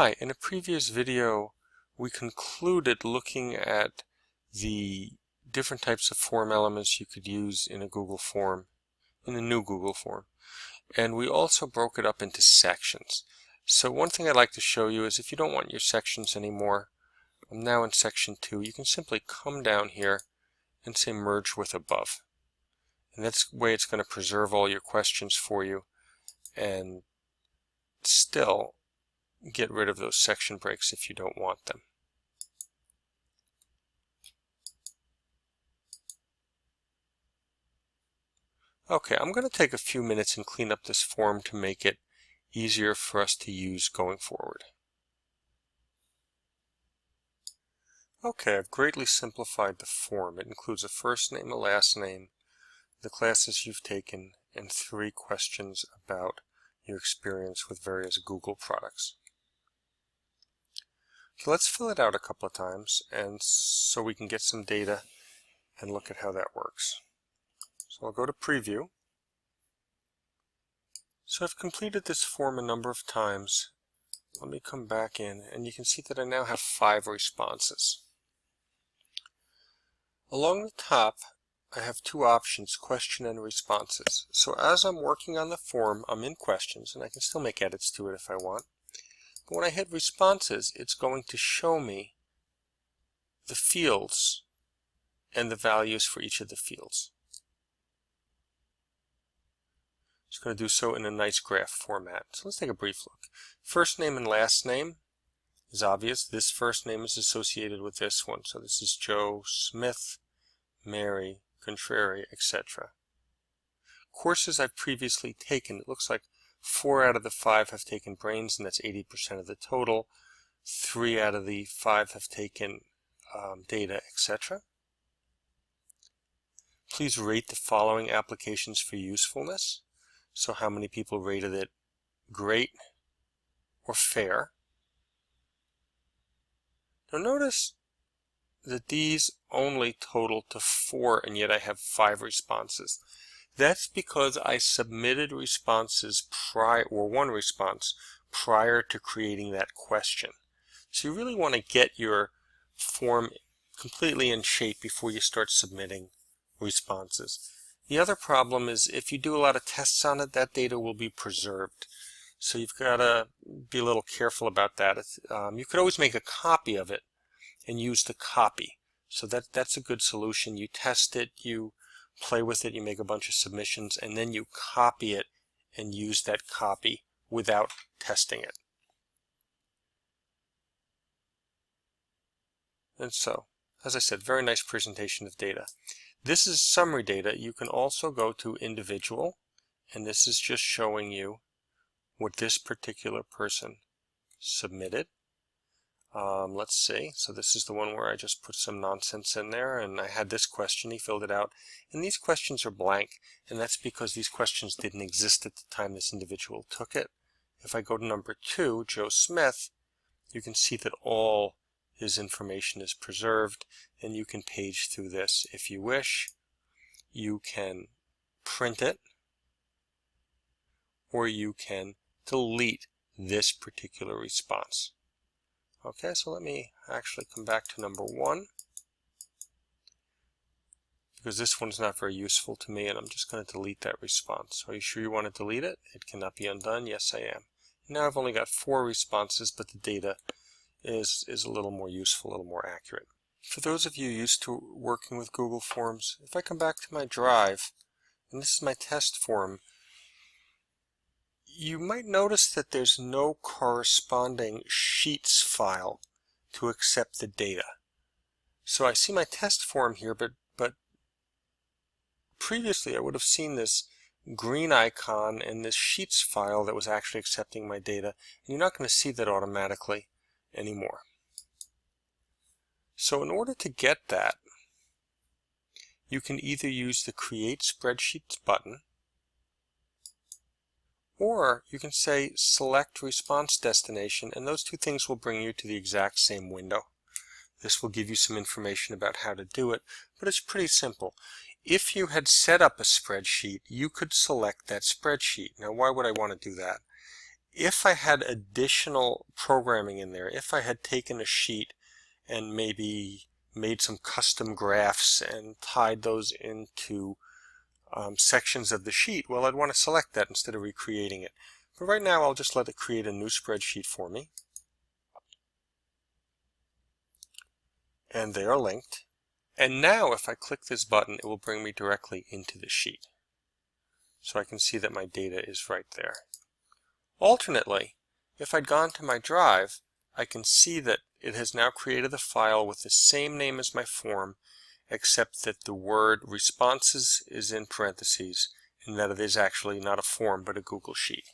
Hi, in a previous video we concluded looking at the different types of form elements you could use in a Google form, in a new Google form. And we also broke it up into sections. So one thing I'd like to show you is if you don't want your sections anymore, I'm now in section 2, you can simply come down here and say merge with above. And that's the way it's going to preserve all your questions for you and still get rid of those section breaks if you don't want them. Okay, I'm going to take a few minutes and clean up this form to make it easier for us to use going forward. Okay, I've greatly simplified the form. It includes a first name, a last name, the classes you've taken, and 3 questions about your experience with various Google products. So let's fill it out a couple of times and so we can get some data and look at how that works. So I'll go to preview. So I've completed this form a number of times. Let me come back in and you can see that I now have 5 responses. Along the top I have 2 options, question and responses. So as I'm working on the form, I'm in questions and I can still make edits to it if I want. But when I hit responses, it's going to show me the fields and the values for each of the fields. It's going to do so in a nice graph format. So let's take a brief look. First name and last name is obvious. This first name is associated with this one. So this is Joe Smith, Mary, Contrary, etc. Courses I've previously taken, it looks like 4 out of the 5 have taken brains, and that's 80% of the total. 3 out of the 5 have taken data, etc. Please rate the following applications for usefulness. So how many people rated it great or fair. Now notice that these only total to 4 and yet I have 5 responses. That's because I submitted responses one response prior to creating that question. So you really want to get your form completely in shape before you start submitting responses. The other problem is if you do a lot of tests on it, that data will be preserved. So you've got to be a little careful about that. You could always make a copy of it and use the copy. So that's a good solution. You test it, you play with it, you make a bunch of submissions, and then you copy it and use that copy without testing it. And so, as I said, very nice presentation of data. This is summary data. You can also go to individual, and this is just showing you what this particular person submitted. Let's see, so this is the one where I just put some nonsense in there and I had this question, he filled it out, and these questions are blank, and that's because these questions didn't exist at the time this individual took it. If I go to number 2, Joe Smith, you can see that all his information is preserved, and you can page through this if you wish. You can print it, or you can delete this particular response. Okay, so let me actually come back to number 1 because this one's not very useful to me, and I'm just going to delete that response. Are you sure you want to delete it? It cannot be undone. Yes, I am. Now I've only got 4 responses, but the data is a little more useful, a little more accurate. For those of you used to working with Google Forms, if I come back to my drive, and this is my test form, you might notice that there's no corresponding Sheets file to accept the data. So I see my test form here, but previously I would have seen this green icon and this Sheets file that was actually accepting my data, and you're not going to see that automatically anymore. So in order to get that, you can either use the Create Spreadsheets button, or you can say select response destination, and those 2 things will bring you to the exact same window. This will give you some information about how to do it, but it's pretty simple. If you had set up a spreadsheet, you could select that spreadsheet. Now why would I want to do that? if I had additional programming in there, if I had taken a sheet and maybe made some custom graphs and tied those into sections of the sheet, well, I'd want to select that instead of recreating it. But right now, I'll just let it create a new spreadsheet for me. And they are linked. And now, if I click this button, it will bring me directly into the sheet. So I can see that my data is right there. Alternately, if I'd gone to my drive, I can see that it has now created a file with the same name as my form, except that the word responses is in parentheses, and that it is actually not a form but a Google Sheet.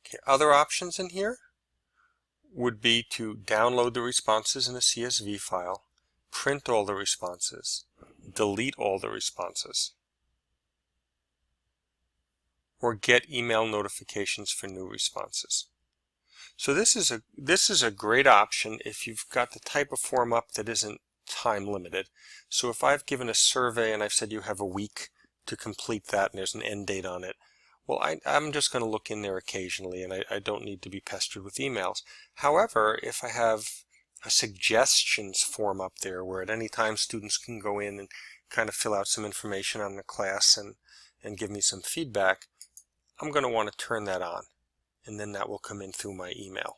Okay, other options in here would be to download the responses in a CSV file, print all the responses, delete all the responses, or get email notifications for new responses. So this is a great option if you've got the type of form up that isn't time limited. So if I've given a survey and I've said you have a week to complete that and there's an end date on it, well, I'm just going to look in there occasionally, and I don't need to be pestered with emails. However, if I have a suggestions form up there where at any time students can go in and kind of fill out some information on the class and give me some feedback, I'm going to want to turn that on, and then that will come in through my email.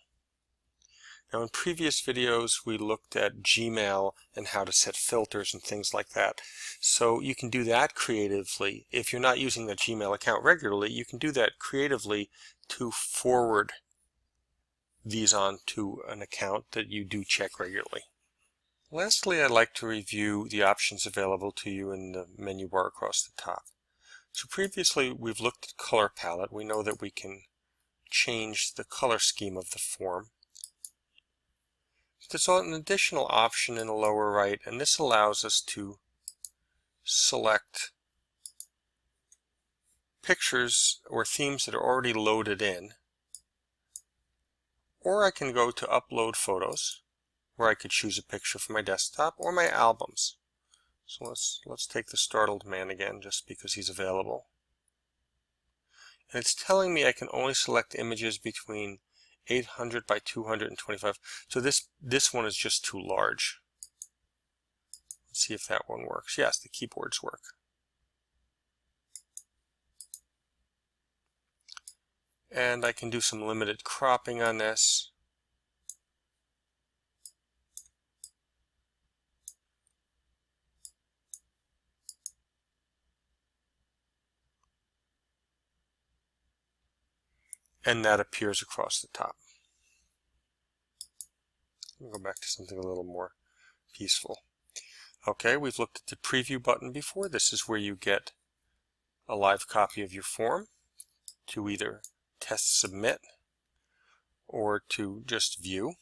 Now, in previous videos, we looked at Gmail and how to set filters and things like that. So you can do that creatively. If you're not using the Gmail account regularly, you can do that creatively to forward these on to an account that you do check regularly. Lastly, I'd like to review the options available to you in the menu bar across the top. So previously, we've looked at color palette. We know that we can change the color scheme of the form. There's an additional option in the lower right, and this allows us to select pictures or themes that are already loaded in. Or I can go to upload photos, where I could choose a picture from my desktop or my albums. So let's take the startled man again, just because he's available. And it's telling me I can only select images between 800 by 225. So this one is just too large. Let's see if that one works. Yes, the keyboards work. And I can do some limited cropping on this. And that appears across the top. We'll go back to something a little more peaceful. Okay, we've looked at the preview button before. This is where you get a live copy of your form to either test submit or to just view.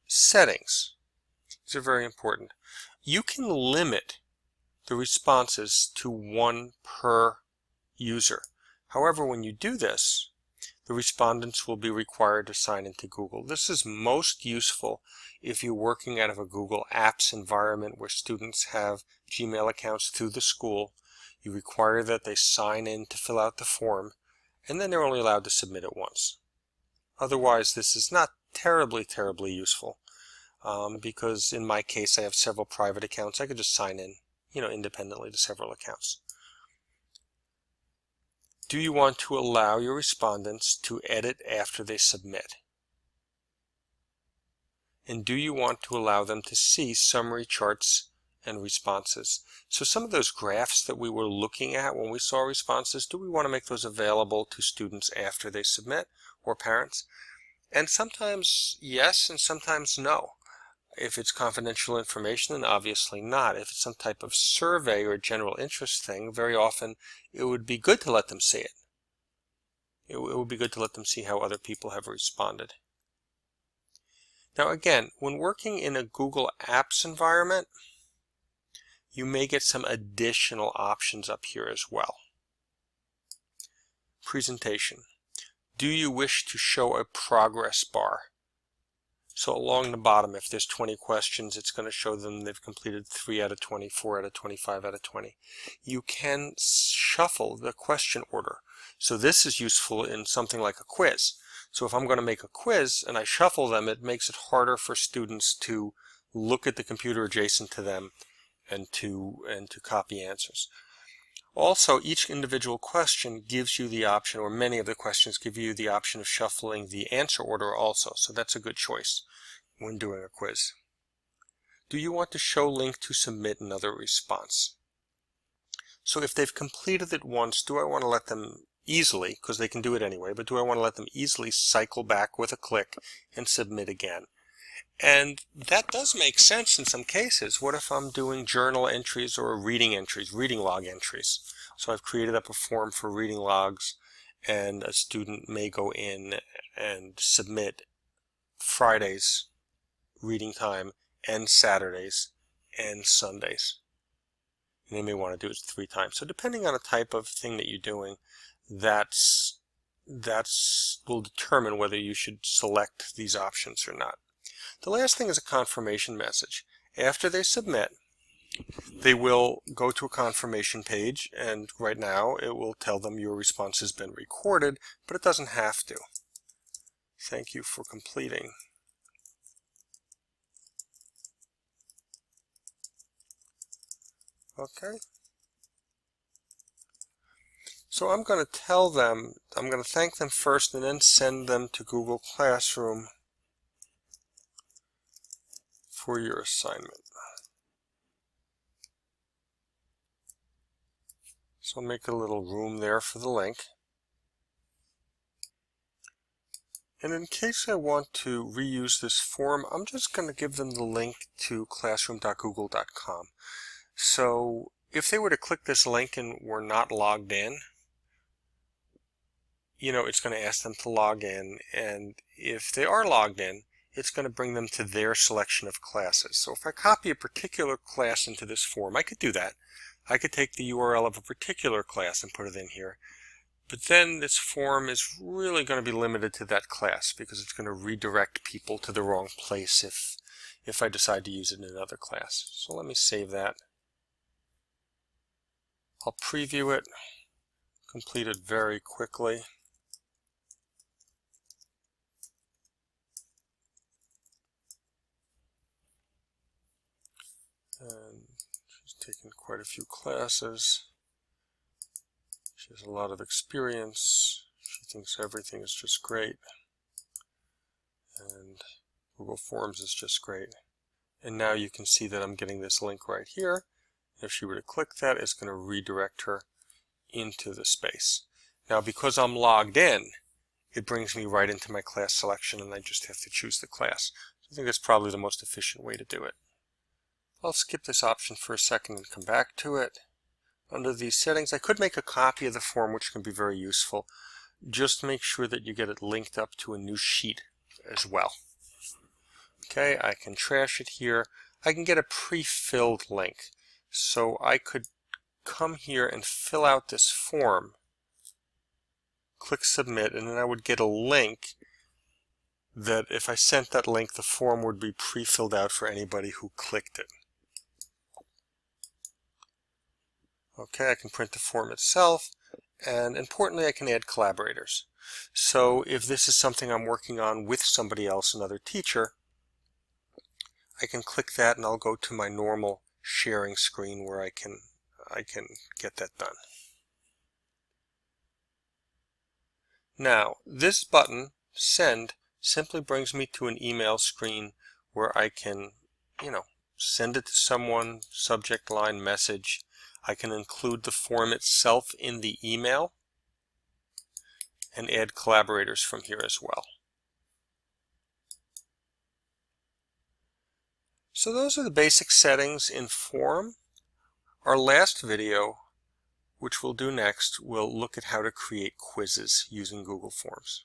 Settings. These are very important. You can limit the responses to one per user. However, when you do this, the respondents will be required to sign into Google. This is most useful if you're working out of a Google Apps environment where students have Gmail accounts through the school. You require that they sign in to fill out the form, and then they're only allowed to submit it once. Otherwise, this is not terribly useful, because in my case, I have several private accounts. I could just sign in, independently to several accounts. Do you want to allow your respondents to edit after they submit? And do you want to allow them to see summary charts and responses? So some of those graphs that we were looking at when we saw responses, do we want to make those available to students after they submit, or parents? And sometimes yes, and sometimes no. If it's confidential information, then obviously not. If it's some type of survey or general interest thing, very often it would be good to let them see it. It would be good to let them see how other people have responded. Now again, when working in a Google Apps environment, you may get some additional options up here as well. Presentation. Do you wish to show a progress bar? So along the bottom, if there's 20 questions, it's going to show them they've completed 3 out of 20, 4 out of 20, 5 out of 20. You can shuffle the question order. So this is useful in something like a quiz. So if I'm going to make a quiz and I shuffle them, it makes it harder for students to look at the computer adjacent to them and to copy answers. Also, each individual question gives you the option, or many of the questions give you the option of shuffling the answer order also. So that's a good choice when doing a quiz. Do you want to show link to submit another response? So if they've completed it once, do I want to let them easily, because they can do it anyway, but do I want to let them easily cycle back with a click and submit again? And that does make sense in some cases. What if I'm doing journal entries or reading entries, reading log entries? So I've created up a form for reading logs, and a student may go in and submit Fridays reading time and Saturdays and Sundays. And they may want to do it 3 times. So depending on the type of thing that you're doing, that's will determine whether you should select these options or not. The last thing is a confirmation message. After they submit, they will go to a confirmation page, and right now it will tell them your response has been recorded, but it doesn't have to. Thank you for completing. Okay. So I'm going to tell them, I'm going to thank them first and then send them to Google Classroom for your assignment. So I'll make a little room there for the link. And in case I want to reuse this form, I'm just going to give them the link to classroom.google.com. So if they were to click this link and were not logged in, it's going to ask them to log in. And if they are logged in, it's going to bring them to their selection of classes. So if I copy a particular class into this form, I could do that. I could take the URL of a particular class and put it in here. But then this form is really going to be limited to that class because it's going to redirect people to the wrong place if I decide to use it in another class. So let me save that. I'll preview it, complete it very quickly. And she's taken quite a few classes. She has a lot of experience. She thinks everything is just great. And Google Forms is just great. And now you can see that I'm getting this link right here. If she were to click that, it's going to redirect her into the space. Now, because I'm logged in, it brings me right into my class selection, and I just have to choose the class. So I think that's probably the most efficient way to do it. I'll skip this option for a second and come back to it. Under these settings, I could make a copy of the form, which can be very useful. Just make sure that you get it linked up to a new sheet as well. Okay, I can trash it here. I can get a pre-filled link. So I could come here and fill out this form, click submit, and then I would get a link that if I sent that link, the form would be pre-filled out for anybody who clicked it. Okay, I can print the form itself, and importantly, I can add collaborators. So if this is something I'm working on with somebody else, another teacher, I can click that and I'll go to my normal sharing screen where I can get that done. Now, this button, Send, simply brings me to an email screen where I can, send it to someone, subject line, message. I can include the form itself in the email and add collaborators from here as well. So those are the basic settings in Form. Our last video, which we'll do next, will look at how to create quizzes using Google Forms.